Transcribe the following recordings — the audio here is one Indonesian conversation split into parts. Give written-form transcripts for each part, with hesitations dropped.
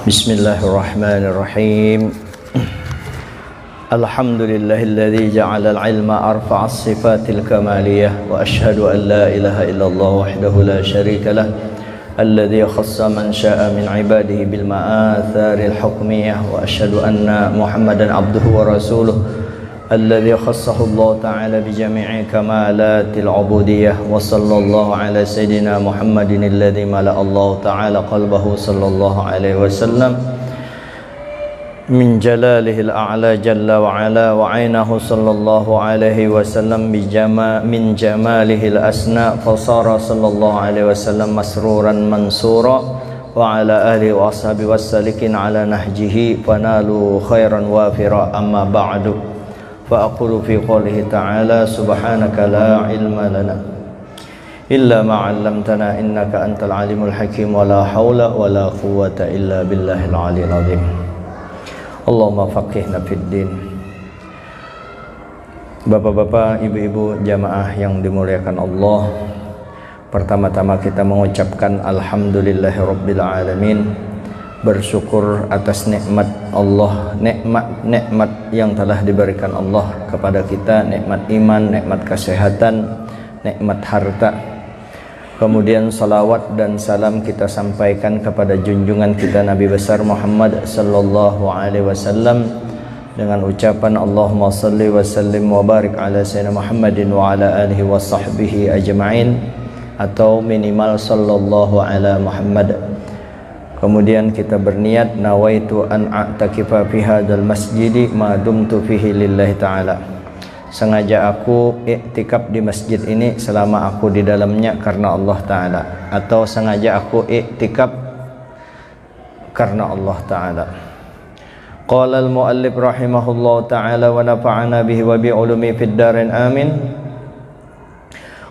Bismillahirrahmanirrahim. Alhamdulillahilladzi ja'ala al-'ilma arfa'a as-sifatil kamaliyah wa asyhadu an la ilaha illallah wahdahu la syarika lah alladzi khassa man syaa'a min 'ibadihi bil ma'athiril hukmiyah wa asyhadu anna Muhammadan 'abduhu wa rasuluh alladzi khassahu Allah ta'ala bi jami'i kamalatil 'ubudiyyah wa sallallahu ala sayyidina Muhammadin alladzi mala'a Allah ta'ala qalbahu sallallahu alaihi wasallam min jalalihil a'la jalla wa ala wa 'ainahu sallallahu alaihi wasallam min jamalihil asna fasara sallallahu alaihi wasallam masruran mansura wa ala alihi wa ashabihi wassalikin ala nahjihi fanalu khairan wafira amma ba'du. فأقول في قوله تعالى سبحانك لا علم لنا إلا ما علمتنا إنك أنت العليم الحكيم ولا حول ولا قوة إلا بالله العلي العظيم اللهم فقهنا في الدين. Bapak-bapak, ibu-ibu jamaah yang dimuliakan Allah, pertama-tama kita mengucapkan alhamdulillahirabbil alamin, bersyukur atas nikmat Allah, nikmat yang telah diberikan Allah kepada kita, nikmat iman, nikmat kesehatan, nikmat harta. Kemudian salawat dan salam kita sampaikan kepada junjungan kita Nabi besar Muhammad sallallahu alaihi wasallam dengan ucapan Allahumma salli wa sallim wa barik ala sayyidina Muhammadin wa ala alihi wa sahbihi ajma'in, atau minimal sallallahu ala Muhammad. Kemudian kita berniat nawaitu an a'takifa fi hadzal masjidi ma dumtu fihi lillahi ta'ala. Sengaja aku iktikaf di masjid ini selama aku di dalamnya karena Allah Ta'ala, atau sengaja aku iktikaf karena Allah Ta'ala. Qala al-muallif rahimahullah ta'ala wa nafa'ana bihi wa bi'ulumi fid darin amin.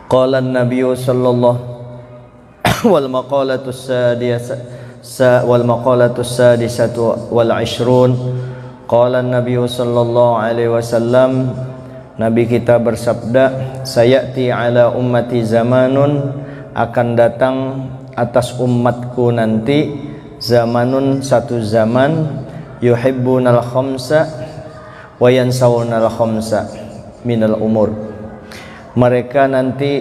Qala an-nabiyyu sallallahu wal maqalatu as-sadisah والمقالة السادسة والعشرون قال النبي صلى الله عليه وسلم, Nabi kita bersabda, sayati ala ummati zamanun, akan datang atas umatku nanti zamanun, satu zaman, yuhibbunal khamsa wa yansawunal khamsa minal umur. Mereka nanti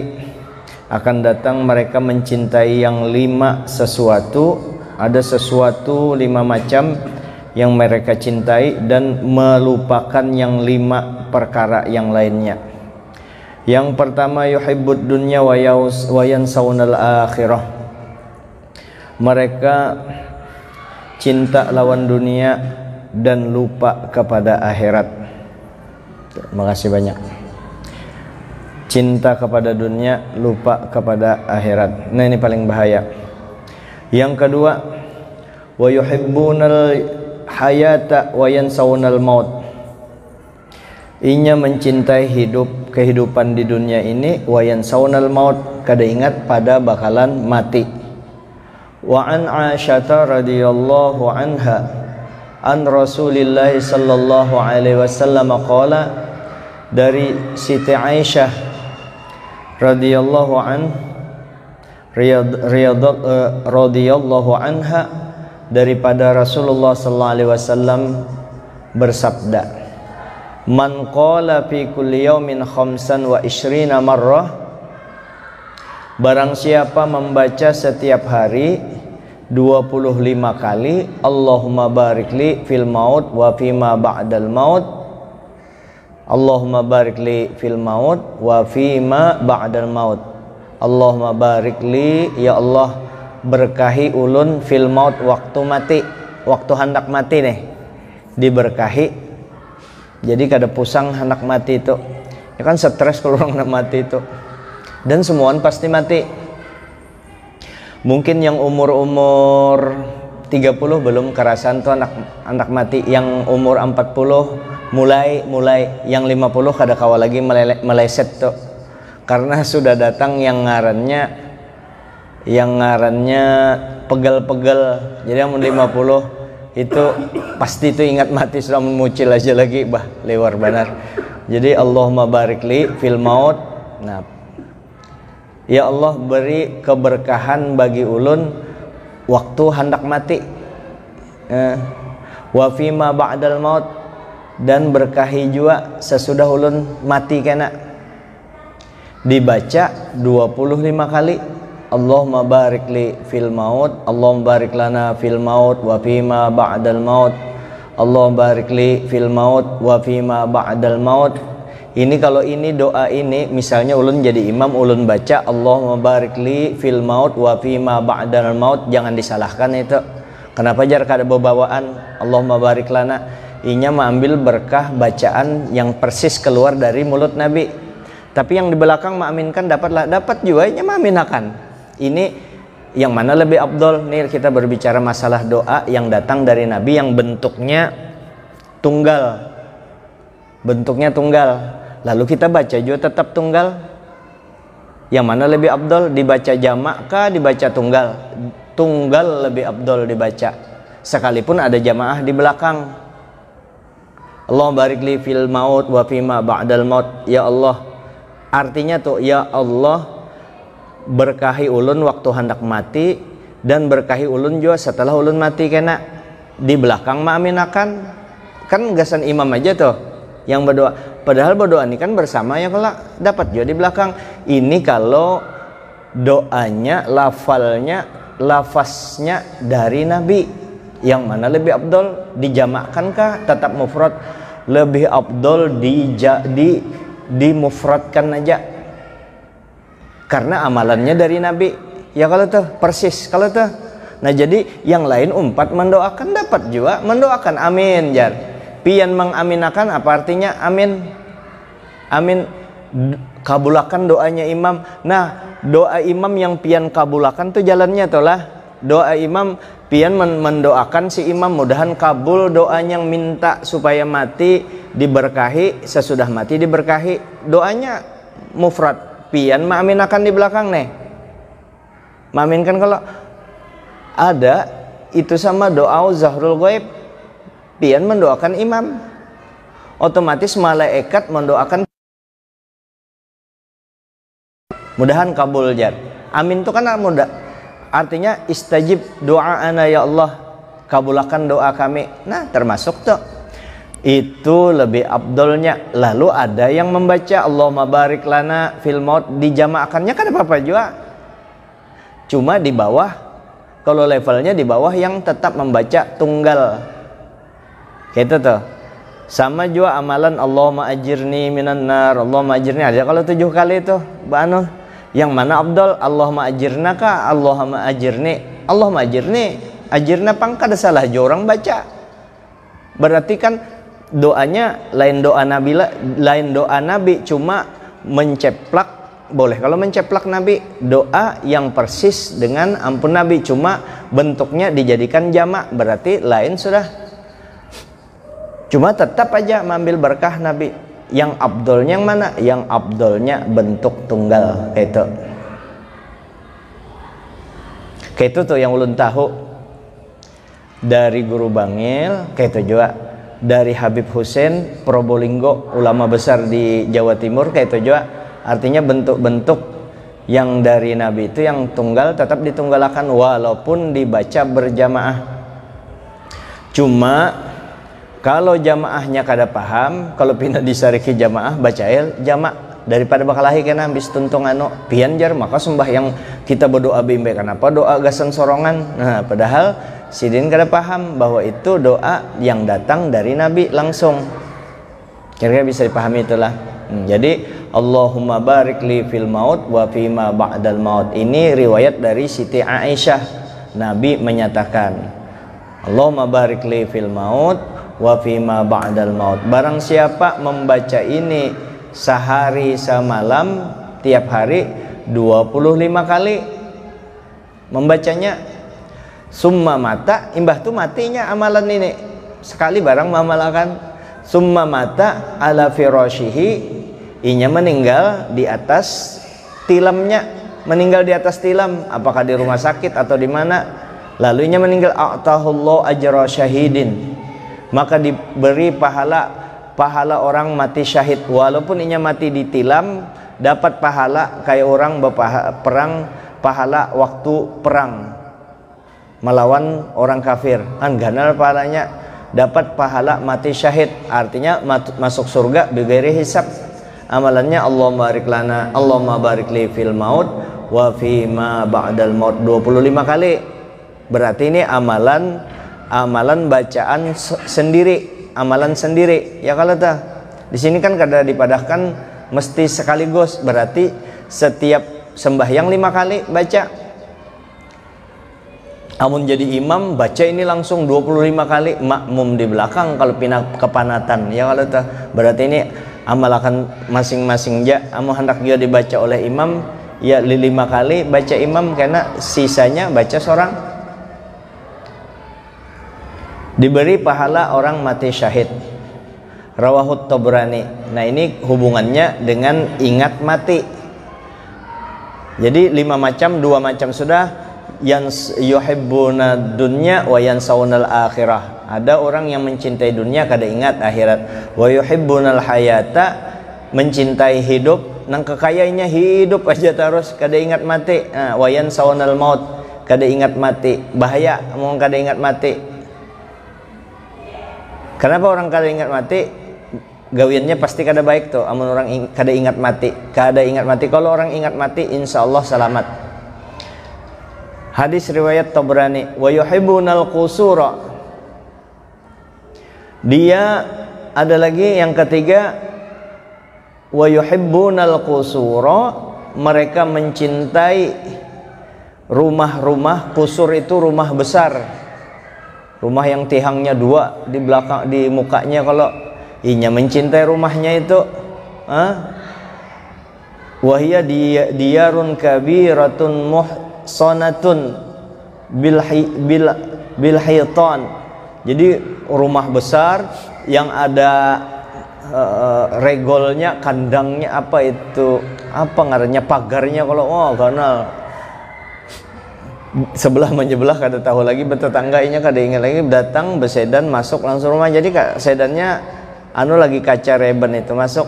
akan datang, mereka mencintai yang 5 sesuatu, ada sesuatu 5 macam yang mereka cintai dan melupakan yang 5 perkara yang lainnya. Yang pertama, yuhibbud dunya wa yansawunal akhirah. Mereka cinta lawan dunia dan lupa kepada akhirat. Terima kasih banyak. Cinta kepada dunia, lupa kepada akhirat. Nah, ini paling bahaya. Yang kedua, wa yuhibbunal hayata wa yansawunal maut. Inya mencintai hidup, kehidupan di dunia ini, wa yansawunal maut, kada ingat pada bakalan mati. Wa an Aisyah radhiyallahu anha an Rasulillah sallallahu alaihi wasallam qala, dari Siti Aisyah radhiyallahu radhiyallahu anha, daripada Rasulullah sallallahu alaihi wasallam bersabda, man qala fi kulli yaumin khamsan wa ishrina marrah, barang siapa membaca setiap hari 25 kali Allahumma barik li fil maut wa fima ba'dal maut, Allahumma barik li fil maut wa fima ba'dal maut, Allahumma barik li, ya Allah berkahi ulun fil maut, waktu mati, waktu hendak mati nih diberkahi. Jadi kada pusang hendak mati itu, ya kan stres kalau orang hendak mati itu, dan semuaan pasti mati. Mungkin yang umur 30 belum kerasan tuh anak mati, yang umur 40 mulai, yang 50 kada kawa lagi meleset tuh, karena sudah datang yang ngarannya pegel-pegel. Jadi yang 50 itu pasti itu ingat mati, sudah memucil aja lagi bah lewar benar. Jadi Allahumma barik li fil maut. Nah, ya Allah beri keberkahan bagi ulun waktu hendak mati. Wa fima ba'dal maut, dan berkahi juga sesudah ulun mati kena. Dibaca 25 kali. Allahumma barik li fil maut, Allahumma barik lana fil maut wa fima ba'dal maut, Allahumma barik li fil maut wa fima ba'dal maut. Ini kalau ini doa ini misalnya ulun jadi imam, ulun baca Allahumma barik li fil maut wa fima ba'dal maut, jangan disalahkan itu. Kenapa jar kada bawaan Allahumma barik lana? Inya mengambil berkah bacaan yang persis keluar dari mulut Nabi. Tapi yang di belakang mengaminkan dapat juga inya mengaminakan. Ini yang mana lebih afdol? Nih kita berbicara masalah doa yang datang dari Nabi yang bentuknya tunggal. Bentuknya tunggal. Lalu kita baca juga tetap tunggal. Yang mana lebih afdol? Dibaca jamak kah dibaca tunggal? Tunggal lebih afdol dibaca. Sekalipun ada jamaah di belakang. Allahumma barik li fil maut wa fima ba'dal maut. Ya Allah. Artinya tuh ya Allah, berkahi ulun waktu hendak mati dan berkahi ulun juga setelah ulun mati kena. Di belakang ma'aminakan. Kan gasan imam aja tuh yang berdoa. Padahal berdoa ini kan bersama ya, kalau dapat juga di belakang. Ini kalau doanya, lafaznya dari Nabi. Yang mana lebih afdol? Dijamakankah tetap mufrad? Lebih afdol dimufradkan aja. Karena amalannya dari Nabi. Ya kalau tuh persis kalau tuh. Nah jadi yang lain umpat mendoakan dapat juga mendoakan amin jar. Pian mengaminakan apa artinya amin? Amin kabulakan doanya imam. Nah, doa imam yang pian kabulakan tuh jalannya tuh lah. Doa imam pian mendoakan si imam mudahan kabul doanya yang minta supaya mati diberkahi, sesudah mati diberkahi. Doanya mufrad. Pian mengaminakan di belakang nih. Mengaminkan kalau ada itu sama doa zahrul ghaib. Pian mendoakan imam, otomatis malaikat mendoakan mudahan kabul jar. Amin itu kan mudah. Artinya istajib doa'ana ya Allah, kabulakan doa kami. Nah termasuk tuh itu lebih afdolnya. Lalu ada yang membaca Allahumma barik lana fil maut, dijamakannya kan apa-apa juga. Cuma di bawah, kalau levelnya di bawah yang tetap membaca tunggal. Gitu tuh. Sama juga amalan Allahumma ajirni minan nar, Allahumma ajirni aja kalau 7 kali itu. Banu yang mana afdal? Allahumma ajirna kah? Allahumma ajirni. Allahumma ajirni. Ajirna pangkada salah jorang baca. Berarti kan doanya lain doa Nabi, cuma menceplak boleh kalau menceplak Nabi, doa yang persis dengan ampun Nabi, cuma bentuknya dijadikan jamak, berarti lain sudah. Cuma tetap aja mengambil berkah Nabi. Yang afdolnya yang mana? Yang afdolnya bentuk tunggal. Kayak itu tuh yang ulun tahu dari Guru Bangil, kayak itu juga dari Habib Hussein Probolinggo, ulama besar di Jawa Timur, kayak itu juga. Artinya bentuk-bentuk yang dari Nabi itu yang tunggal tetap ditunggalakan walaupun dibaca berjamaah. Cuma kalau jamaahnya kada paham, kalau pindah disariki jamaah bacail jamak daripada bakalahi kena habis tuntung pian jar maka sembahyang kita berdoa bimbe kenapa doa gasan sorongan. Nah padahal sidin kada paham bahwa itu doa yang datang dari Nabi langsung. Kira-kira bisa dipahami itulah. Jadi Allahumma barik li fil maut wa fima ba'dal maut, ini riwayat dari Siti Aisyah. Nabi menyatakan Allahumma barik li fil maut wa fima ba'dal maut. Barang siapa membaca ini sehari semalam tiap hari 25 kali membacanya, summa mata, imbah tu matinya amalan ini sekali barang mengamalkan, summa mata ala firashihi, inya meninggal di atas tilamnya, meninggal di atas tilam, apakah di rumah sakit atau di mana, lalu inya meninggal a'tahullahu ajra syahidin, maka diberi pahala orang mati syahid, walaupun inya mati di tilam dapat pahala kayak orang perang, pahala waktu perang. melawan orang kafir, kan ganal pahalanya, dapat pahala mati syahid, artinya masuk surga bighairi hisab. Amalannya Allahumma barik lana, Allahumma barik li fil maut wa fi ma ba'dal maut 25 kali. Berarti ini amalan bacaan sendiri, amalan sendiri. Ya kalau tah di sini kan kada dipadahkan mesti sekaligus, berarti setiap sembahyang 5 kali baca. Amun jadi imam baca ini langsung 25 kali, makmum di belakang kalau pindah kepanatan. Ya kalau tah berarti ini amalkan masing-masing ja. Amun hendak dia dibaca oleh imam ya 5 kali baca imam, karena sisanya baca seorang. Diberi pahala orang mati syahid. Rawahut Tabrani. Nah ini hubungannya dengan ingat mati. Jadi 5 macam, 2 macam sudah. Yang yuhibbuna dunya wa yansawnal akhirah. Ada orang yang mencintai dunia kada ingat akhirat. Wa yuhibbunal hayata, mencintai hidup, nang kekayaannya hidup aja terus, kada ingat mati. Wa yansawnal maut, kada ingat mati. Bahaya mau kada ingat mati. Kenapa orang kada ingat mati? Gawiannya pasti kada baik tuh. Amun orang kada ingat mati, kada ingat mati. Kalau orang ingat mati, insya Allah selamat. Hadis riwayat Tabrani. Wa yuhibbunal qusura. Dia ada lagi yang ketiga. Wa yuhibbunal qusura. Mereka mencintai rumah-rumah. Qusur itu rumah besar. Rumah yang tihangnya 2 di belakang, di mukanya. Kalau inya mencintai rumahnya itu, wahia diyarun kabiratun muhsanatun bil hitan. Jadi rumah besar yang ada regolnya, kandangnya, apa itu, apa ngarannya, pagarnya. Kalau karena sebelah menyebelah kada tahu lagi, betetanggainya kada ingat lagi, datang besedan masuk langsung rumah. Jadi sedannya lagi kaca reben itu masuk,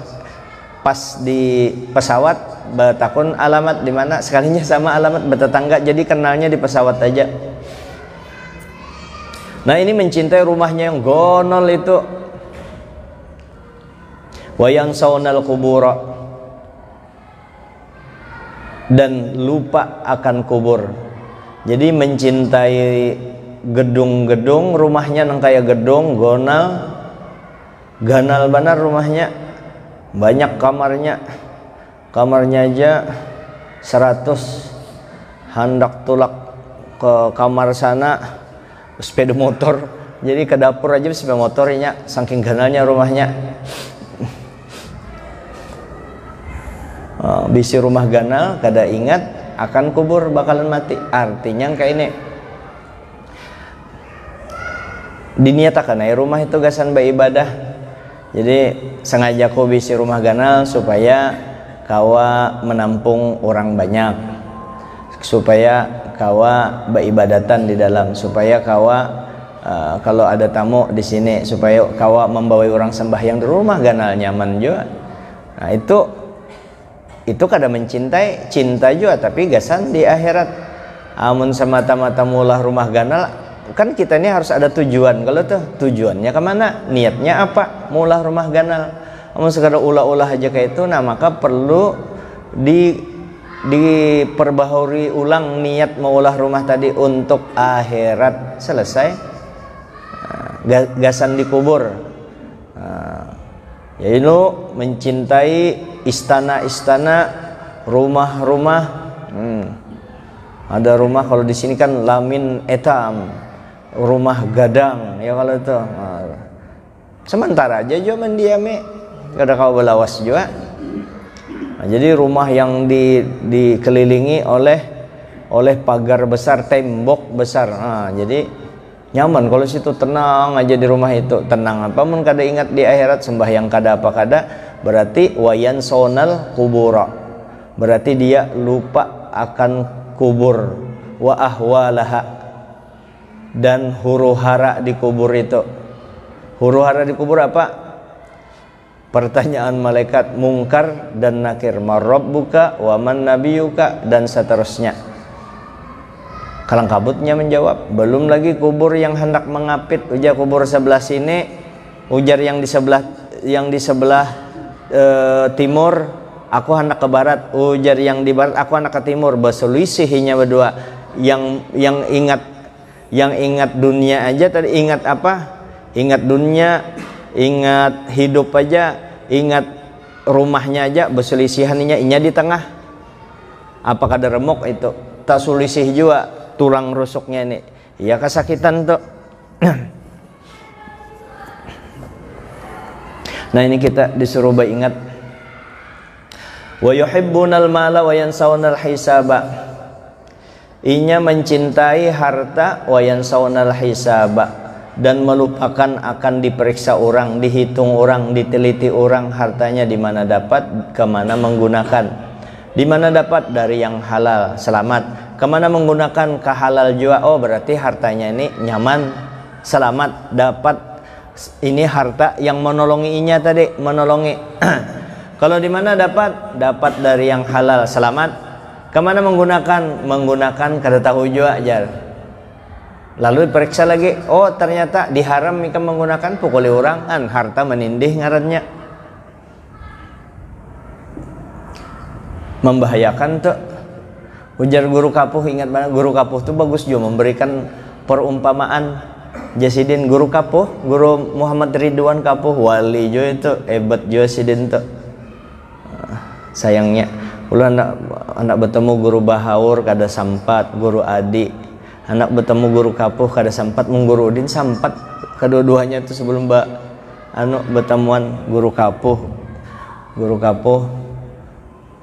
pas di pesawat betakun alamat di mana, sekalinya sama alamat betetangga, jadi kenalnya di pesawat aja. Nah ini mencintai rumahnya yang gonol itu. Wa yansawnal qubura, dan lupa akan kubur. Jadi mencintai gedung-gedung, rumahnya nang kayak gedung, ganal banar rumahnya, banyak kamarnya aja 100. Hendak tulak ke kamar sana sepeda motor, jadi ke dapur aja sepeda motornya, saking ganalnya rumahnya. Bisi rumah ganal kada ingat akan kubur, bakalan mati. Artinya kayak ini diniatakan rumah itu gasan beribadah. Jadi sengaja ku bisi rumah ganal supaya kawa menampung orang banyak, supaya kawa beribadatan di dalam, supaya kawa kalau ada tamu di sini, supaya kawa membawa orang sembahyang di rumah ganal nyaman juga. Nah itu kada mencintai, cinta juga, tapi gasan di akhirat. Amun semata-mata mulah rumah ganal, kan kita ini harus ada tujuan. Kalau tuh tujuannya kemana, niatnya apa, mulah rumah ganal. Amun sekadar ulah-ulah aja kayak itu, nah maka perlu diperbaharui ulang niat maulah rumah tadi untuk akhirat. Selesai, gasan dikubur. Yaitu mencintai istana-istana, rumah-rumah. Ada rumah, kalau di sini kan lamin etam, rumah gadang. Ya kalau itu sementara aja juga mendiami, kada kau belawas juga. Nah, jadi rumah yang dikelilingi oleh pagar besar, tembok besar. Jadi nyaman kalau situ, tenang aja di rumah itu. Tenang apa mun kada ingat di akhirat, sembahyang kada apa kada, berarti wayan sonal kubura, berarti dia lupa akan kubur. Wa ahwalaha, dan huru-hara di kubur itu. Huru-hara di kubur apa? Pertanyaan malaikat mungkar dan nakir, marabbuka wa man nabiyuka, dan seterusnya. Kalang kabutnya menjawab, belum lagi kubur yang hendak mengapit. Ujar kubur sebelah sini, ujar yang di sebelah timur, aku hendak ke barat. Ujar yang di barat, aku hendak ke timur. Berselisihnya berdua. Yang ingat dunia aja tadi, ingat apa? Ingat dunia, ingat hidup aja, ingat rumahnya aja, berselisihannya inya di tengah. Apakah ada remuk itu? Tak selisih juga tulang rusuknya ini. Ya kesakitan tuh. Nah ini kita disuruh ingat. Wa yuhibbunal mala wa yansawunal hisaba. Inya mencintai harta wa yansawunal hisaba, dan melupakan akan diperiksa orang, dihitung orang, diteliti orang hartanya di mana dapat, kemana menggunakan. Di mana dapat? Dari yang halal, selamat. Kemana menggunakan? Ke halal juga. Oh berarti hartanya ini nyaman, selamat, dapat. Ini harta yang menolongi inya tadi, menolongi. Kalau di mana dapat? Dapat dari yang halal, selamat. Kemana menggunakan? Menggunakan kada tahu juga aja. Lalu diperiksa lagi, oh ternyata diharam jika menggunakan, pukuli orang kan harta menindih ngarannya. Membahayakan tuh. Ujar guru kapuh, ingat banget guru kapuh tuh bagus juga memberikan perumpamaan. Jasidin guru kapuh, guru Muhammad Ridwan Kapuh, wali juga itu, hebat juga sidin tuh. Sayangnya ulah anak bertemu guru Bahaur kada sampat, guru Adi. Anak bertemu guru kapuh kada sampat, mengguru Udin sampat. Kedua-duanya itu sebelum bertemuan guru kapuh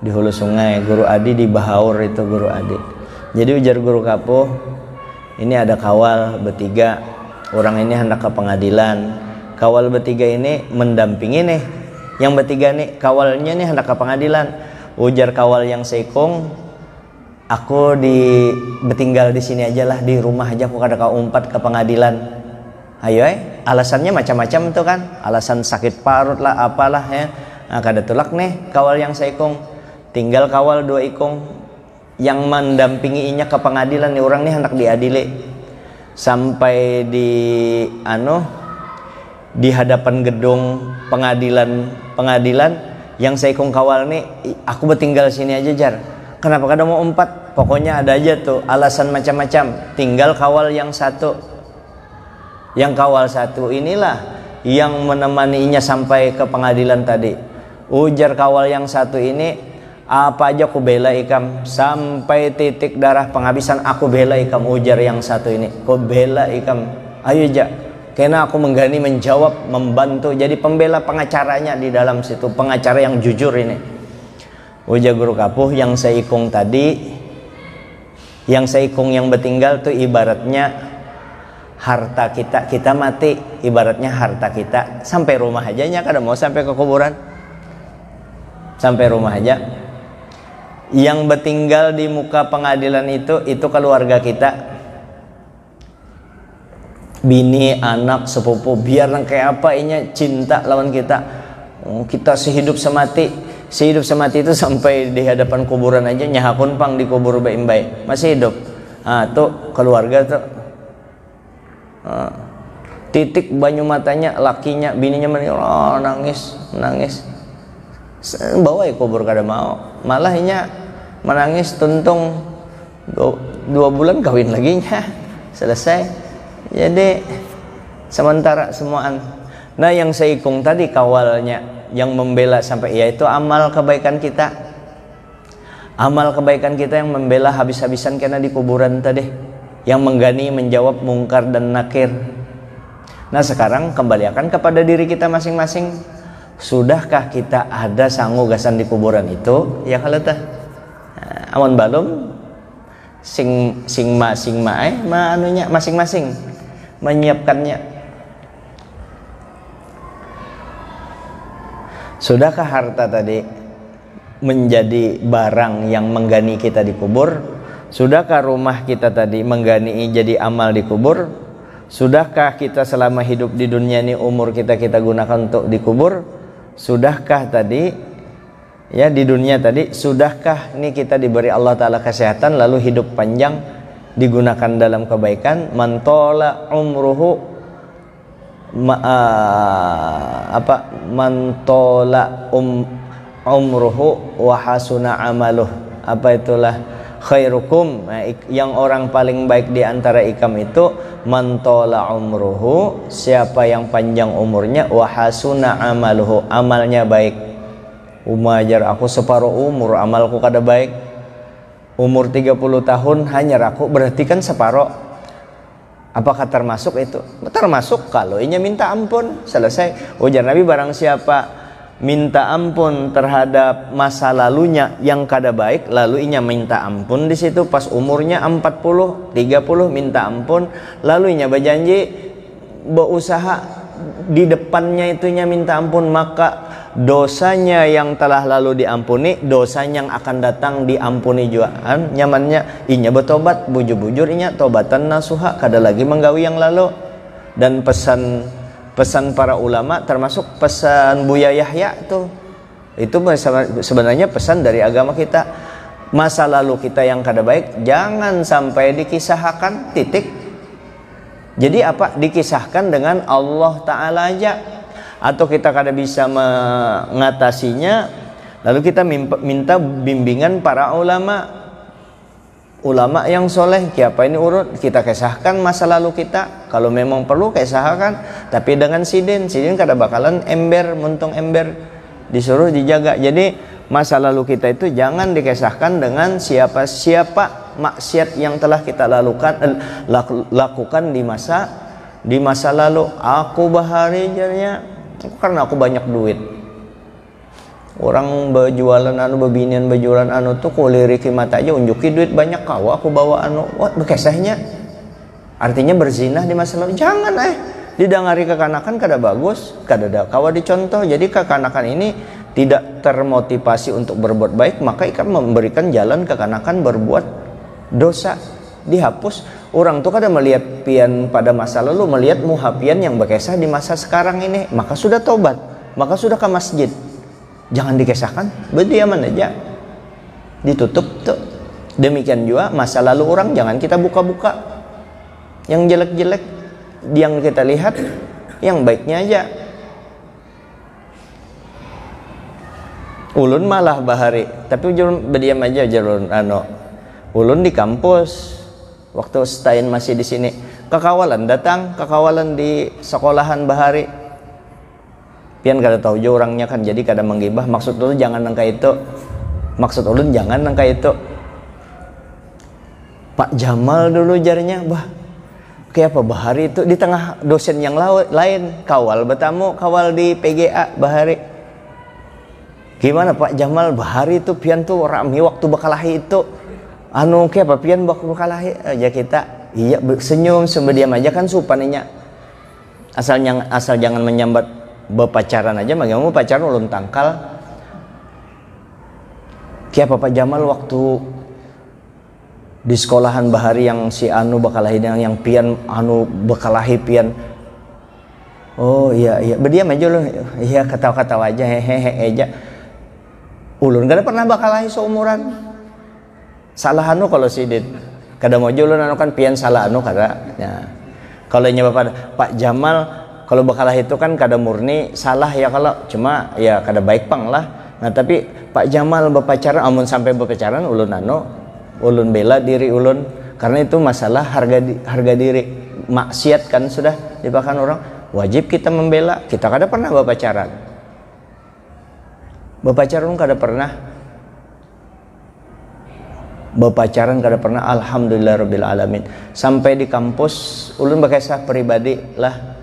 di hulu sungai, guru Adi di Bahaur itu guru Adi. Jadi ujar guru kapuh, ini ada kawal bertiga, orang ini hendak ke pengadilan. Kawal bertiga ini mendampingi nih, yang bertiga nih kawalnya nih hendak ke pengadilan. Ujar kawal yang seikung, aku bertinggal di sini aja lah, di rumah aja, aku kada kau umpat ke pengadilan. Ayo alasannya macam-macam tuh kan, alasan sakit parut lah, apalah ya. Nah, kada tulak nih kawal yang seikung, tinggal kawal dua ikung yang mendampingi inya ke pengadilan. Nih orang nih hendak diadili sampai di hadapan gedung pengadilan. Yang seikung kawal nih, aku bertinggal sini aja jar. Kenapa kada mau umpat? Pokoknya ada aja tuh alasan macam-macam. Tinggal kawal yang satu. Yang kawal satu inilah yang menemaninya sampai ke pengadilan tadi. Ujar kawal yang satu ini, apa aja aku bela ikam sampai titik darah penghabisan, aku bela ikam. Ujar yang satu ini, aku bela ikam. Ayo aja. Karena aku menggani, menjawab, membantu jadi pembela pengacaranya di dalam situ, pengacara yang jujur ini. Ujar guru kapuh yang seikung tadi, yang seikung yang bertinggal tuh ibaratnya harta kita mati, ibaratnya harta kita sampai rumah aja nya, kada mau sampai ke kuburan, sampai rumah aja. Yang bertinggal di muka pengadilan itu keluarga kita, bini, anak, sepupu, biar kayak apa inya cinta lawan kita. Kita sehidup semati itu sampai di hadapan kuburan aja nyahakun pang di kubur baik-baik masih hidup. Tuh keluarga tuh titik banyu matanya lakinya, bininya nangis bawa kubur kada mau, malah inya menangis tuntung 2 bulan kawin lagi nya selesai. Jadi sementara semuaan. Nah yang seikung tadi kawalnya yang membela sampai, yaitu amal kebaikan kita. Amal kebaikan kita yang membela habis-habisan karena di kuburan tadi, yang menggani, menjawab mungkar dan nakir. Nah sekarang kembalikan kepada diri kita masing-masing. Sudahkah kita ada sangu gasan di kuburan itu? Ya kalau tah amun balum sing anunya masing-masing menyiapkannya. Sudahkah harta tadi menjadi barang yang menggani kita di kubur? Sudahkah rumah kita tadi menggani jadi amal di kubur? Sudahkah kita selama hidup di dunia ini umur kita gunakan untuk dikubur? Sudahkah tadi ya di dunia tadi, sudahkah ini kita diberi Allah Ta'ala kesehatan lalu hidup panjang? digunakan dalam kebaikan. Man tola umruhu man tola umruhu wa hasuna amaluh. Apa itulah khairukum, yang orang paling baik di antara ikam itu man tola umruhu, siapa yang panjang umurnya, wa hasuna amaluhu, amalnya baik. Umajar aku separuh umur amalku kada baik. Umur 30 tahun hanya raku, berarti kan separuh. Apakah termasuk itu? Termasuk kalau inya minta ampun, selesai. Ujar Nabi, barang siapa minta ampun terhadap masa lalunya yang kada baik, lalu inya minta ampun di situ pas umurnya 40, 30 minta ampun, lalu inya berjanji berusaha di depannya itunya minta ampun, maka dosanya yang telah lalu diampuni, dosanya yang akan datang diampuni juga. Nyamannya inya bertobat, bujur-bujur inya tobatan nasuha, kada lagi menggawi yang lalu. Dan pesan para ulama, termasuk pesan Buya Yahya tuh, itu sebenarnya pesan dari agama kita. Masa lalu kita yang kada baik jangan sampai dikisahkan, titik. Jadi apa? Dikisahkan dengan Allah Ta'ala aja. Atau kita kada bisa mengatasinya, lalu kita minta bimbingan para ulama yang soleh. Siapa ini urut, kita kisahkan masa lalu kita, kalau memang perlu kisahkan, tapi dengan sidin kada bakalan ember, muntung ember, disuruh dijaga. Jadi masa lalu kita itu jangan dikisahkan dengan siapa maksiat yang telah kita lakukan di masa lalu. Aku bahari jarnya karena aku banyak duit. Orang berjualan bebinian berjualan tuh kuliriki mata aja unjuki duit banyak, kau aku bawa wah bekesahnya. Artinya berzinah di masa lalu. Jangan didangari kekanakan kada bagus, kada ada kawa dicontoh. Jadi kekanakan ini tidak termotivasi untuk berbuat baik, maka ikan memberikan jalan kekanakan berbuat dosa, dihapus. Orang tuh kada melihat pian pada masa lalu, melihat muhapian yang berkesah di masa sekarang ini, maka sudah tobat, maka sudah ke masjid. Jangan dikesahkan, berdiaman aja, ditutup tuh. Demikian juga masa lalu orang jangan kita buka-buka. Yang jelek-jelek yang kita lihat, yang baiknya aja. Ulun malah bahari, tapi ulun berdiam aja jalur ulun di kampus waktu Stein masih di sini, kekawalan datang, kekawalan di sekolahan bahari. Pian kada tahu jo orangnya kan, jadi kada menggibah. Maksud ulun jangan nangka itu. Maksud ulun jangan nangka itu. Pak Jamal dulu jarnya, bah kayak apa bahari itu di tengah dosen yang lain, kawal bertamu, kawal di PGA bahari. Gimana Pak Jamal bahari itu pian tuh rame waktu bakalahi itu. Kayak apa pian bakalahi aja kita. Iya senyum diam aja kan supaninya. Asal jangan menyambat berpacaran aja, bagaimana pacaran ulun tangkal. Kayak Pak Jamal waktu di sekolahan bahari yang si bakalahi yang pian bakalahi pian. Oh iya berdiam aja ulun. Iya ketawa-ketawa aja hehehe aja. Ulun kada pernah bakalahi seumuran. Salah kalau sidit. Kada mau ulun kan pian salah kada. Ya. Kalau bapak Pak Jamal kalau bakalah itu kan kada murni salah ya, kalau cuma ya kada baik pang lah. Nah tapi Pak Jamal berpacaran, amun sampai berpacaran ulun bela diri ulun, karena itu masalah harga diri, maksiat kan sudah dipakan orang, wajib kita membela. Kita kada pernah berpacaran kada pernah, alhamdulillah rabbil alamin. Sampai di kampus ulun berkisah pribadi lah.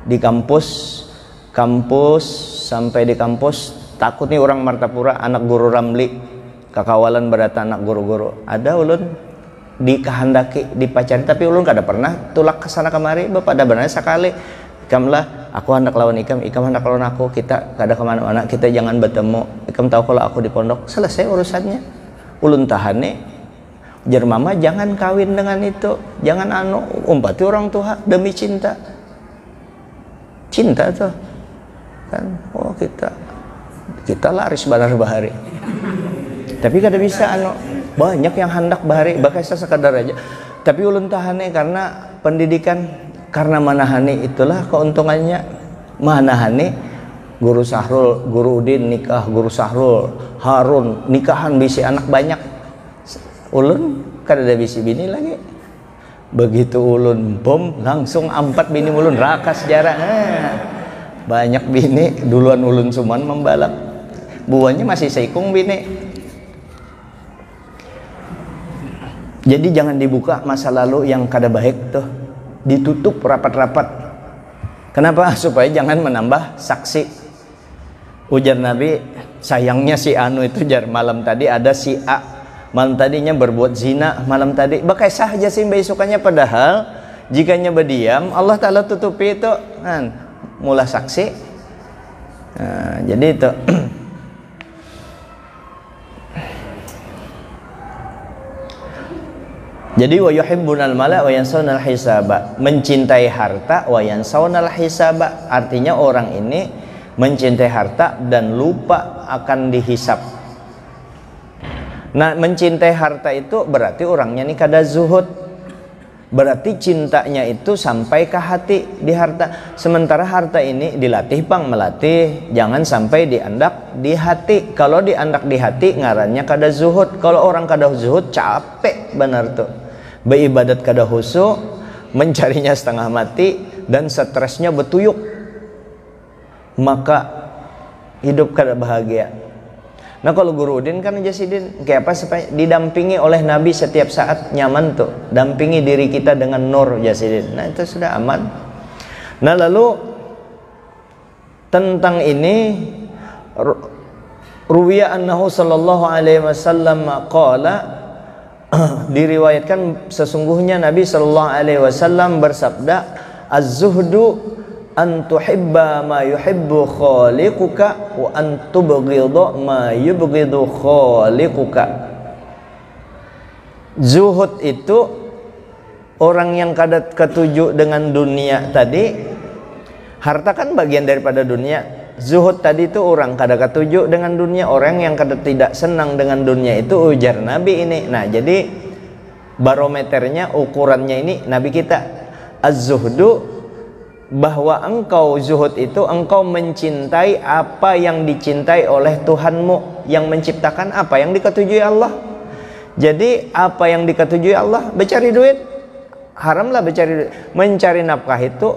Di kampus sampai di kampus takut nih orang Martapura, anak guru Ramli, kakawalan berata anak guru-guru, ada ulun dikehendaki dipacarin, tapi ulun kada pernah tulak kesana kemari. Bapak ada benar sekali, ikam lah aku hendak lawan ikam hendak lawan aku, kita kada kemana-mana, kita jangan bertemu. Ikam tahu kalau aku di pondok, selesai urusannya. Ulun tahan nih, jar mama jangan kawin dengan itu, jangan umpati orang tua demi cinta tuh kan. Oh kita laris banar bahari, tapi kada bisa banyak yang hendak bahari, bakal sekadar aja Tapi ulun tahane karena pendidikan, karena manahani itulah keuntungannya. Manahani guru Sahrul, guru Udin nikah, guru Sahrul, Harun nikahan bisi anak banyak. Ulun kada ada bisi bini lagi. Begitu ulun bom langsung 4 bini ulun rakas jarak. Banyak bini duluan ulun suman membalap. Buahnya masih seikung bini. Jadi jangan dibuka masa lalu yang kada baik tuh, ditutup rapat-rapat. Kenapa? Supaya jangan menambah saksi. Ujar Nabi, sayangnya si anu itu jar malam tadi ada si A, malam tadinya berbuat zina malam tadi. Bakai sah aja sih besokannya, padahal jikanya berdiam Allah Ta'ala tutupi itu kan mulah saksi. Nah, jadi itu jadi wa yuhibbunal mala wa yansawnal hisaba, mencintai harta wa yansawnal hisaba, artinya orang ini mencintai harta dan lupa akan dihisab. Nah, mencintai harta itu berarti orangnya ini kada zuhud, berarti cintanya itu sampai ke hati di harta. Sementara harta ini dilatih pang melatih, jangan sampai diandak di hati. Kalau diandak di hati ngarannya kada zuhud. Kalau orang kada zuhud capek benar tuh, beribadat kada khusyuk, mencarinya setengah mati, dan stresnya betuyuk, maka hidup kada bahagia. Nah, kalau guru Udin kan Jasidin kayak apa, supaya didampingi oleh Nabi setiap saat, nyaman tuh, dampingi diri kita dengan nur Jasidin. Nah, itu sudah aman. Nah, lalu tentang ini ruwiya annahu sallallahu alaihi wasallam qala, diriwayatkan sesungguhnya Nabi sallallahu alaihi wasallam bersabda, az-zuhdu an tuhibba ma yuhibbu khaliquka wa an tubghidha ma yubghidu khaliquka. Zuhud itu orang yang kada ketuju dengan dunia tadi. Harta kan bagian daripada dunia. Zuhud tadi itu orang kada ketuju dengan dunia, orang yang kada tidak senang dengan dunia, itu ujar Nabi ini. Nah, jadi barometernya, ukurannya ini Nabi kita. Az-zuhdu, bahwa engkau zuhud itu engkau mencintai apa yang dicintai oleh Tuhanmu yang menciptakan, apa yang diketujui Allah. Jadi apa yang diketujui Allah, bercari duit haramlah bercari duit. Mencari nafkah itu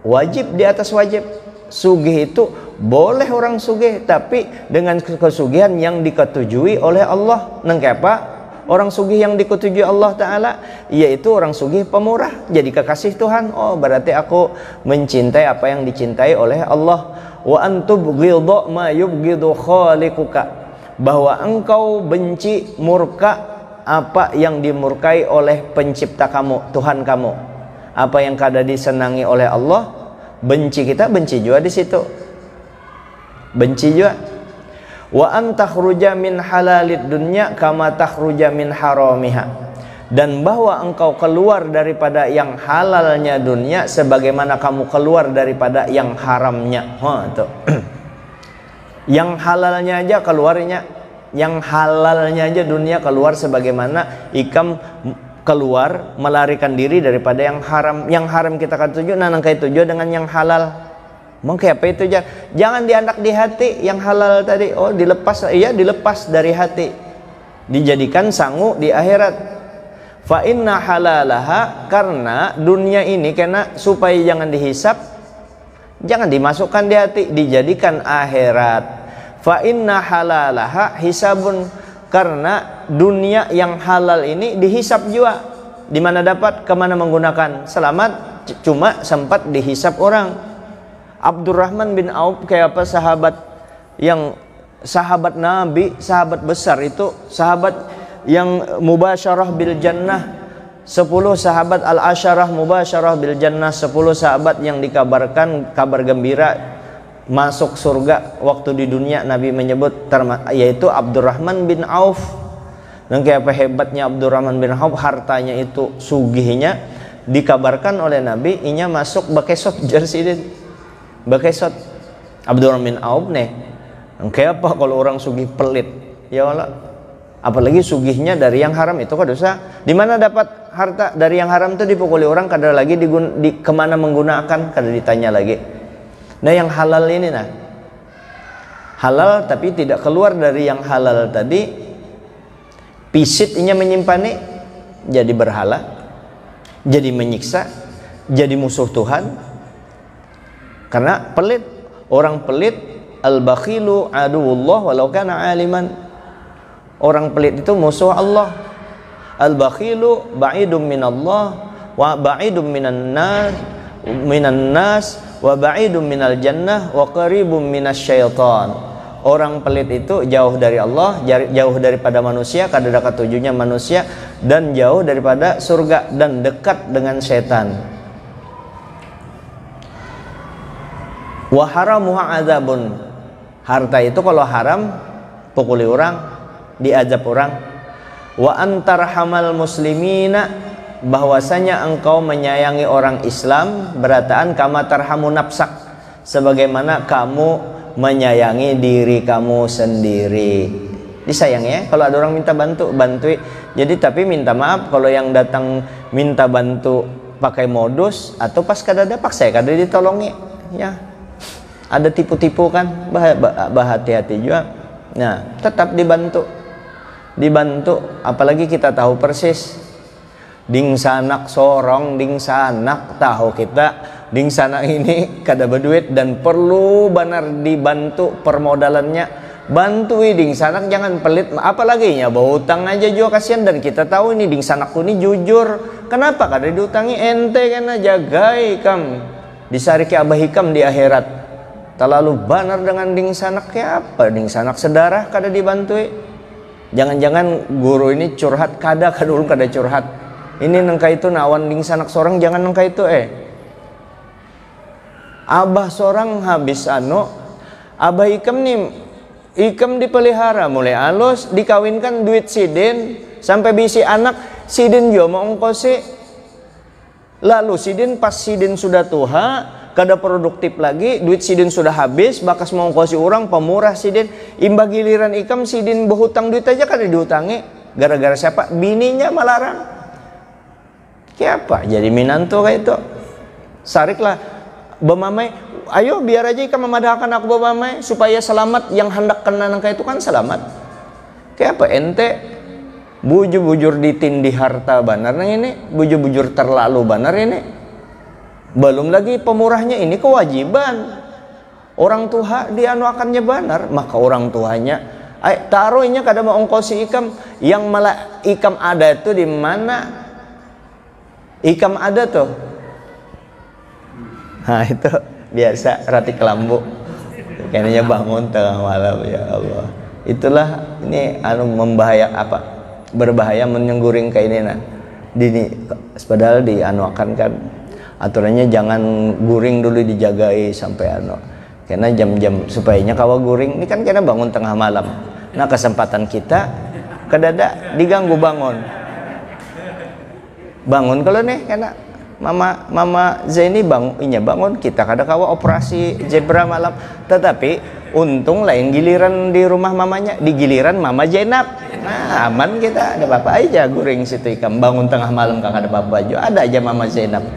wajib di atas wajib. Sugih itu boleh orang sugih, tapi dengan kesugihan yang diketujui oleh Allah. Nengkepa orang sugih yang diketujui Allah Ta'ala, yaitu orang sugih pemurah, jadi kekasih Tuhan. Oh, berarti aku mencintai apa yang dicintai oleh Allah. Wa antubghidha ma yubghidu khaliquka, bahwa engkau benci, murka apa yang dimurkai oleh pencipta kamu, Tuhan kamu. Apa yang kada disenangi oleh Allah, benci kita, benci juga di situ, benci juga. Wa antakhruja min halalid dunya kama takhruja min haramiha, dan bahwa engkau keluar daripada yang halalnya dunia sebagaimana kamu keluar daripada yang haramnya. Itu yang halalnya aja keluarnya, yang halalnya aja dunia keluar sebagaimana ikam keluar melarikan diri daripada yang haram. Yang haram kita akan tuju, nah nangkai tuju dengan yang halal. Mungkin apa itu, jangan diandak di hati yang halal tadi. Oh, dilepas, iya dilepas dari hati, dijadikan sangu di akhirat. Fa inna halalaha, karena dunia ini kena supaya jangan dihisap, jangan dimasukkan di hati, dijadikan akhirat. Fa inna halalaha hisabun, karena dunia yang halal ini dihisap juga. Di mana dapat, kemana menggunakan, selamat cuma sempat dihisap orang. Abdurrahman bin Auf, kayak apa, sahabat yang sahabat Nabi, sahabat besar itu, sahabat yang mubasyarah bil jannah, 10 sahabat al-asyarah mubasyarah bil jannah, 10 sahabat yang dikabarkan kabar gembira masuk surga waktu di dunia. Nabi menyebut yaitu Abdurrahman bin Auf. Dan kayak apa hebatnya Abdurrahman bin Auf, hartanya itu sugihnya, dikabarkan oleh Nabi inya masuk bakesot jersidin, bakesot. Abdurrahman bin Auf nih, kayak apa kalau orang sugih pelit, ya Allah, apalagi sugihnya dari yang haram, itu kan dosa. Di mana dapat? harta dari yang haram tuh dipukuli orang, kada lagi kemana menggunakan, kada ditanya lagi. Nah yang halal ini nah, halal tapi tidak keluar dari yang halal tadi, pisit inya menyimpannya, jadi berhala, jadi menyiksa, jadi musuh Tuhan. Karena pelit, orang pelit, al-bakhilu aduwullah walau kana aliman. Orang pelit itu musuh Allah. Al-bakhilu ba'idum minallah wa ba'idum minan nas wa ba'idum minal jannah wa qaribum minasyaitan. Orang pelit itu jauh dari Allah, jauh daripada manusia, kada dekat tujuannya manusia, dan jauh daripada surga dan dekat dengan setan. Wa haramuha adzabun. Harta itu kalau haram pukuli orang, diazab orang. Wa antarhamal muslimina, bahwasanya engkau menyayangi orang Islam, berataan kama tarhamu nafsak, sebagaimana kamu menyayangi diri kamu sendiri. Disayang ya, kalau ada orang minta bantu, bantui. Jadi tapi minta maaf kalau yang datang minta bantu pakai modus atau pas kadada paksa kada ditolongi ya. Ada tipu-tipu kan, hati-hati juga. Nah, tetap dibantu, apalagi kita tahu persis ding sanak sorong, ding sanak tahu kita ding sanak ini kada berduit dan perlu benar dibantu permodalannya, bantui ding sanak, jangan pelit. Apalagi nya bawa utang aja juga kasihan, dan kita tahu ini ding sanakku ini jujur, kenapa kada diutangi ente kena jagai kam disariki abah hikam di akhirat. Terlalu banar dengan ding sanak ya apa, ding sanak sedarah kada dibantui. Jangan-jangan guru ini curhat, kada ulun kada curhat. Ini nengka itu nawan ding sanak sorang, jangan nengka itu abah sorang habis abah ikam nih, ikam dipelihara mulai alus, dikawinkan duit sidin sampai bisi anak, sidin juga mau ongkosi. Lalu sidin pas sidin sudah tua, kada produktif lagi, duit sidin sudah habis, bakas mau ongkosi orang pemurah sidin, imbah giliran ikam sidin berhutang duit aja kada dihutangi. Gara-gara siapa? Bininya melarang. Siapa? Jadi minantu kayak itu. Sariklah bemamai, ayo biar aja ikam memadahkan aku bemamai supaya selamat, yang hendak kena nangka itu kan selamat. Kayak apa ente bujur-bujur ditindih harta banar nang ini, bujur-bujur terlalu banar ini. Belum lagi pemurahnya ini kewajiban orang tua dianuakannya banar, maka orang tuanya taruhnya kada mau ongkosi ikam, yang malah ikam ada itu di mana? Ikam ada tuh. Nah itu biasa rati kelambu, kayaknya bangun tengah malam, ya Allah. Itulah ini membahaya apa? Berbahaya menyengguring kayak ini nah. Dini padahal dianuakan kan. Aturannya jangan guring dulu, dijagai sampai karena jam-jam supayanya kawa guring ini kan karena bangun tengah malam. Nah kesempatan kita kedada diganggu bangun kalau nih karena mama Zaini bangun kita kada kawa operasi zebra malam, tetapi untung lain giliran di rumah mamanya, di giliran mama Zainab. Nah aman kita, ada bapak aja guring situ ikam bangun tengah malam kak ada bapak aja, ada aja mama Zainab.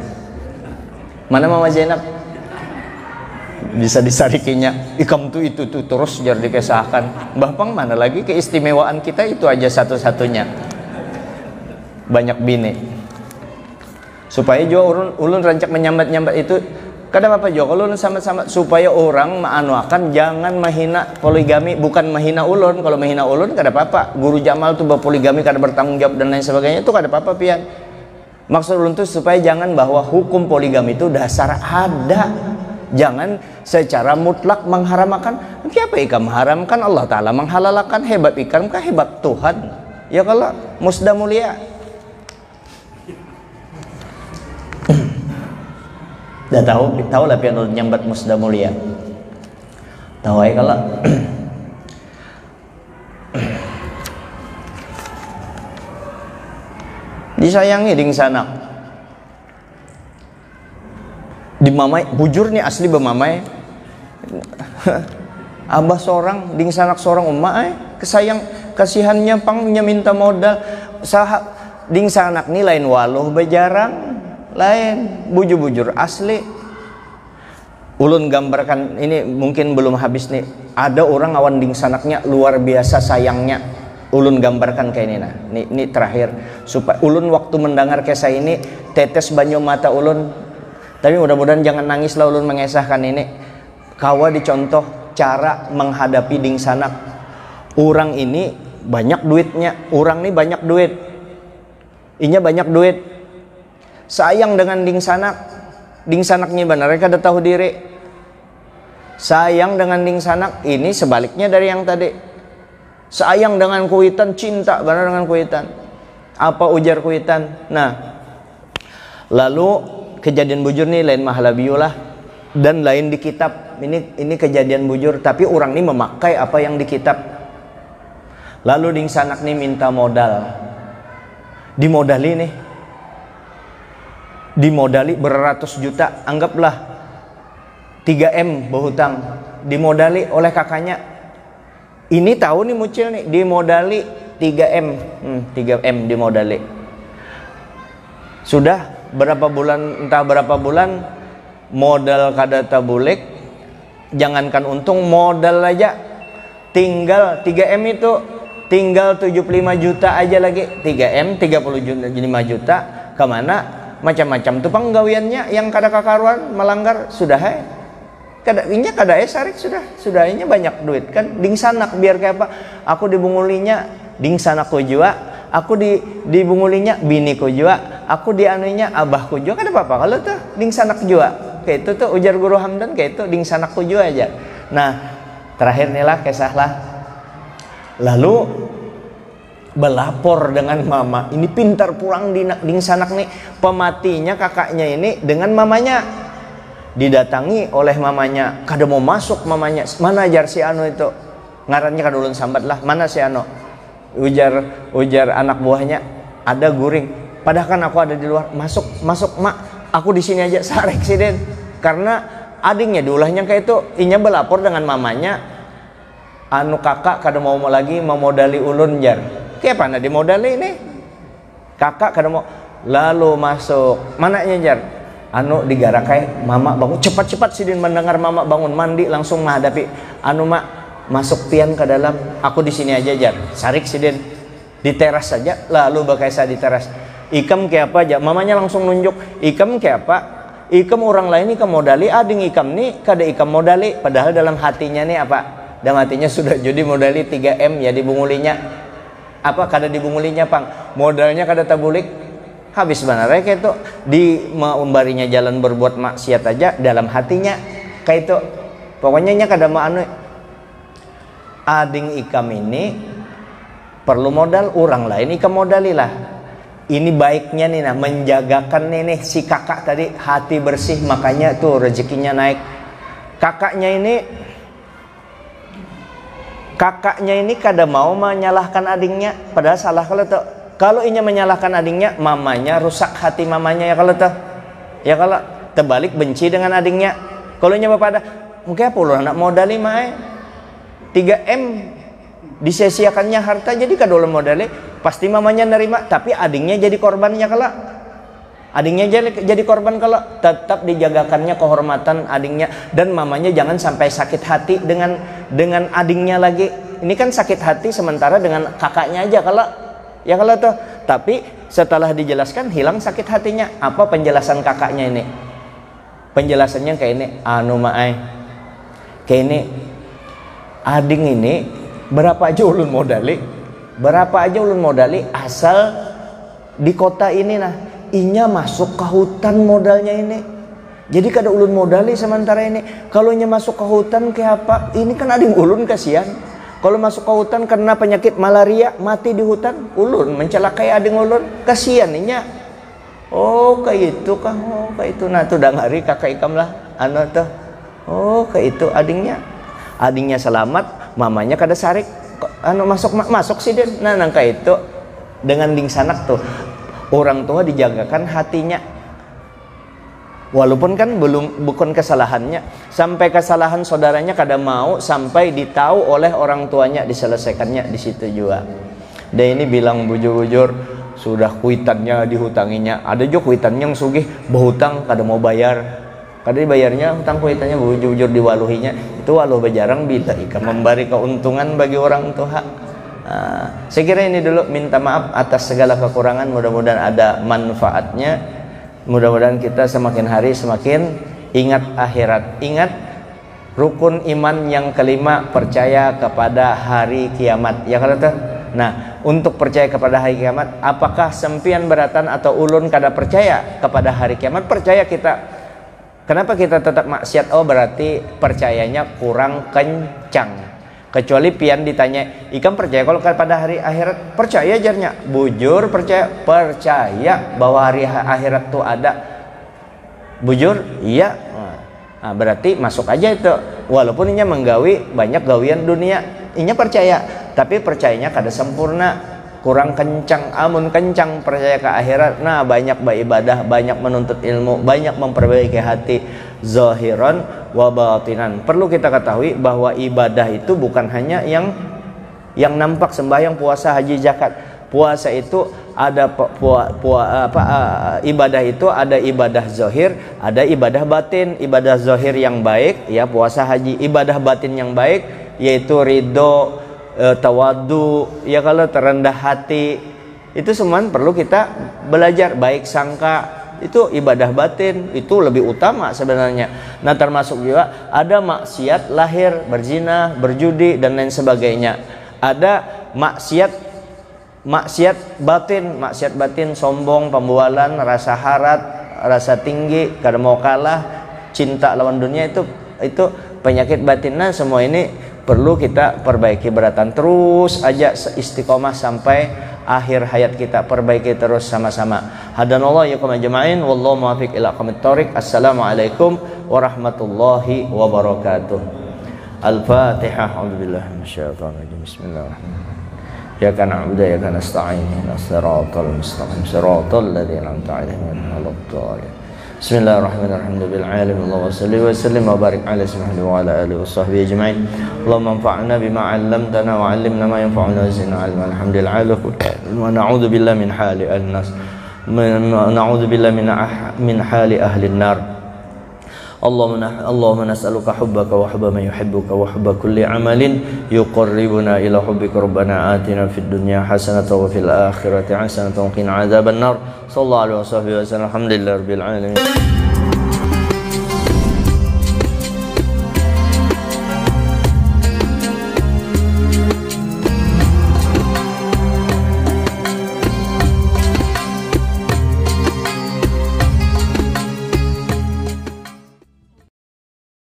Mana mama Zainab? Bisa disarikinya ikam tuh itu tuh terus jar dikesahkan. Mbah Pang mana lagi, keistimewaan kita itu aja satu-satunya. Banyak bini. Supaya juga ulun rancak menyambat-nyambat itu kada apa juga ulun sama-sama supaya orang maanuakan jangan mahina poligami, bukan mahina ulun. Kalau mahina ulun kada apa-apa. Guru Jamal tuh berpoligami kada bertanggung jawab dan lain sebagainya itu kada apa-apa pian. Maksud ulun tuh supaya jangan bahwa hukum poligami itu dasar ada. Jangan secara mutlak mengharamkan. Kenapa ikam mengharamkan? Allah Ta'ala menghalalkan. Hebat ikam kah hebat Tuhan? Ya kalau musda mulia. Dah tahu lah pian nyambat musda mulia. Tahu aja kalau disayangi ding sanak. Dimamai bujur nih asli bemamai. Abah seorang ding sanak seorang kesayang kasihannya pangnya minta modal ding sanak ni lain waluh bejarang, lain bujur-bujur asli. Ulun gambarkan ini mungkin belum habis nih. Ada orang awan ding sanaknya luar biasa sayangnya. Ulun gambarkan kayak ini nah. Ini terakhir supaya ulun waktu mendengar kisah ini tetes banyu mata ulun. Tapi mudah-mudahan jangan nangis lah ulun mengesahkan ini. Kawa dicontoh cara menghadapi ding sanak. Orang ini banyak duitnya, orang ini banyak duit. Inya banyak duit. Sayang dengan ding sanak. Ding sanaknya benar mereka ada tahu diri. Sayang dengan ding sanak ini sebaliknya dari yang tadi. Sayang dengan kuitan, cinta benar dengan kuitan. Apa ujar kuitan? Nah, lalu kejadian bujur nih lain mahalabiyulah dan lain di kitab. Ini kejadian bujur, tapi orang ini memakai apa yang di kitab. Lalu ding sanak nih minta modal. Dimodali nih. Dimodali beratus juta, anggaplah 3M berhutang, dimodali oleh kakaknya. Ini tahu nih mucil nih, dimodali 3M, 3M dimodali. Sudah berapa bulan, entah berapa bulan, modal kada tabulek, jangankan untung, modal aja tinggal 3M itu tinggal 75 juta aja lagi. 3M 35 juta kemana? Macam-macam tuh penggawiannya yang kada kakaruan melanggar sudah kada sarik sudah ini banyak duit kan ding sanak biar kayak apa aku dibungulinya ding sanakku jua aku dibungulinya biniku jua aku dianuinya abahku jua kada apa-apa kalau tuh ding sanak jua kayak itu tuh ujar Guru Hamdan kayak itu ding sanakku jua aja. Nah terakhir nih lah kisah lah lalu belapor dengan mama. Ini pintar pulang ding sanak nih. Pematinya kakaknya ini dengan mamanya. Didatangi oleh mamanya. Kada mau masuk mamanya. Mana ajar si Ano itu? Ngarannya kada ulun sambat lah. Mana si Ano? Ujar anak buahnya. Ada guring. Padahal kan aku ada di luar. Masuk mak. Aku di sini aja sarek sih Den. Karena adiknya diulahnya kayak itu. Inya belapor dengan mamanya. Anu kakak kada mau lagi memodali ulun jar. Kayak mana dimodali ini kakak kada mau lalu masuk mana jar anu digarakai mama bangun cepat-cepat sidin mendengar mama bangun mandi langsung menghadapi anu mak masuk pian ke dalam aku di sini aja jar sarik sidin di teras saja lalu bakaisa di teras ikam kayak apa aja mamanya langsung nunjuk ikam kayak apa ikam orang lain ikam modali ading ikam nih kada ikam modali padahal dalam hatinya nih apa dalam hatinya sudah jadi modali 3M ya dibungulinya apa kada dibungulinya pang modalnya kada tabulik habis benar kayak itu di membarinya jalan berbuat maksiat aja dalam hatinya kayak itu pokoknya nya kada mau anu ading ikam ini perlu modal orang lain ikam modalilah ini baiknya nih nah menjagakan nih si kakak tadi hati bersih makanya tuh rezekinya naik kakaknya ini kada mau menyalahkan adingnya padahal salah kalau inya menyalahkan adingnya mamanya rusak hati mamanya ya kalau terbalik benci dengan adingnya kalau inya bapak ada mungkin apa lu anak modali mah 3M disia-siakannya harta jadi kada ulun modali pasti mamanya nerima tapi adingnya jadi korbannya kalau adingnya jadi korban kalau tetap dijagakannya kehormatan adingnya dan mamanya jangan sampai sakit hati dengan adingnya lagi. Ini kan sakit hati sementara dengan kakaknya aja kalau tuh. Tapi setelah dijelaskan hilang sakit hatinya. Apa penjelasan kakaknya ini? Penjelasannya kayak ini, anu maai. Kayak ini ading ini berapa aja ulun modali asal di kota ini nah. Inya masuk ke hutan modalnya ini jadi kada ulun modali sementara ini kalau inya masuk ke hutan kayak apa ini kan ading ulun kasihan kalau masuk ke hutan karena penyakit malaria mati di hutan ulun mencelakai ading ulun kasihan inya oh kayak itu kah oh kayak itu nah tuh dah ngari kakak ikam lah anu tuh oh kayak itu adingnya selamat mamanya kada sarik anu masuk sih Den nah nangka itu dengan ding sanak tuh orang tua dijagakan hatinya walaupun kan bukan kesalahannya sampai kesalahan saudaranya kada mau sampai ditahu oleh orang tuanya diselesaikannya di situ juga dan ini bilang bujur-bujur sudah kuitannya dihutanginya. Ada juga kuitan yang sugih berhutang kada mau bayar, kada dibayarnya hutang kuitannya bujur diwaluhinya. Itu waluh bejarang bila ikan memberi keuntungan bagi orang tua. Saya kira ini dulu, minta maaf atas segala kekurangan, mudah-mudahan ada manfaatnya. Mudah-mudahan kita semakin hari semakin ingat akhirat, ingat rukun iman yang kelima, percaya kepada hari kiamat. Ya kalau tuh. Nah, untuk percaya kepada hari kiamat, apakah sempian beratan atau ulun kada percaya kepada hari kiamat? Percaya kita. Kenapa kita tetap maksiat? Oh, berarti percayanya kurang kencang. Kecuali pian ditanya, ikan percaya kalau kepada hari akhirat? Percaya jarnya. Bujur percaya bahwa hari akhirat itu ada. Bujur? Iya. Nah, berarti masuk aja itu. Walaupun inya menggawi banyak gawian dunia, inya percaya, tapi percayanya kada sempurna, kurang kencang. Amun kencang percaya ke akhirat, nah banyak beribadah, banyak menuntut ilmu, banyak memperbaiki hati zahiran wa batinan. Perlu kita ketahui bahwa ibadah itu bukan hanya yang nampak, sembahyang, puasa, haji, zakat. Puasa itu ada ibadah itu ada ibadah zahir, ada ibadah batin. Ibadah zahir yang baik ya puasa, haji. Ibadah batin yang baik yaitu ridho, tawadu, ya kalau terendah hati. Itu semua perlu kita belajar. Baik sangka, itu ibadah batin, itu lebih utama sebenarnya. Nah, termasuk juga ada maksiat lahir, berzina, berjudi dan lain sebagainya. Ada maksiat batin, sombong, pembualan, rasa harat, rasa tinggi, kada mau kalah, cinta lawan dunia, itu penyakit batin. Nah, semua ini perlu kita perbaiki beratan, terus aja istiqomah sampai akhir hayat kita, perbaiki terus sama-sama. Hadanallahu yakum ajma'in, wallahu muwaffiq ila aqwamit thoriq. Assalamualaikum warahmatullahi wabarakatuh. Al-Fatihah. A'udzubillahi minasyaitonir rajim. Bismillahirrahmanirrahim. Iyyaka na'budu wa iyyaka nasta'in. Ihdinas siratal mustaqim. Siratal ladzina an'amta 'alaihim ghairil maghdubi. Bismillahirrahmanirrahim. Bil 'alamin. Allahumma shalli wa sallim wa barik 'ala sayyidina wa 'ala alihi wa sahbihi ajma'in. Allahumma anfa'na bima 'allamtana wa 'allimna ma yanfa'una wa zidna 'ilman. Alhamdulillah wa na'udzu billahi min hali an-nas. Na'udzu billahi min hali ahli an-nar. Allahumma nas'aluka hubbaka wa hubba man yuhibbuka wa hubba kulli amalin yuqarribuna ila hubbika. Rabbana atina fid dunya hasanatan wa fil akhirati hasanatan wa qina adzaban nar. Sallallahu alaihi wasallam. Alhamdulillahirabbil alamin.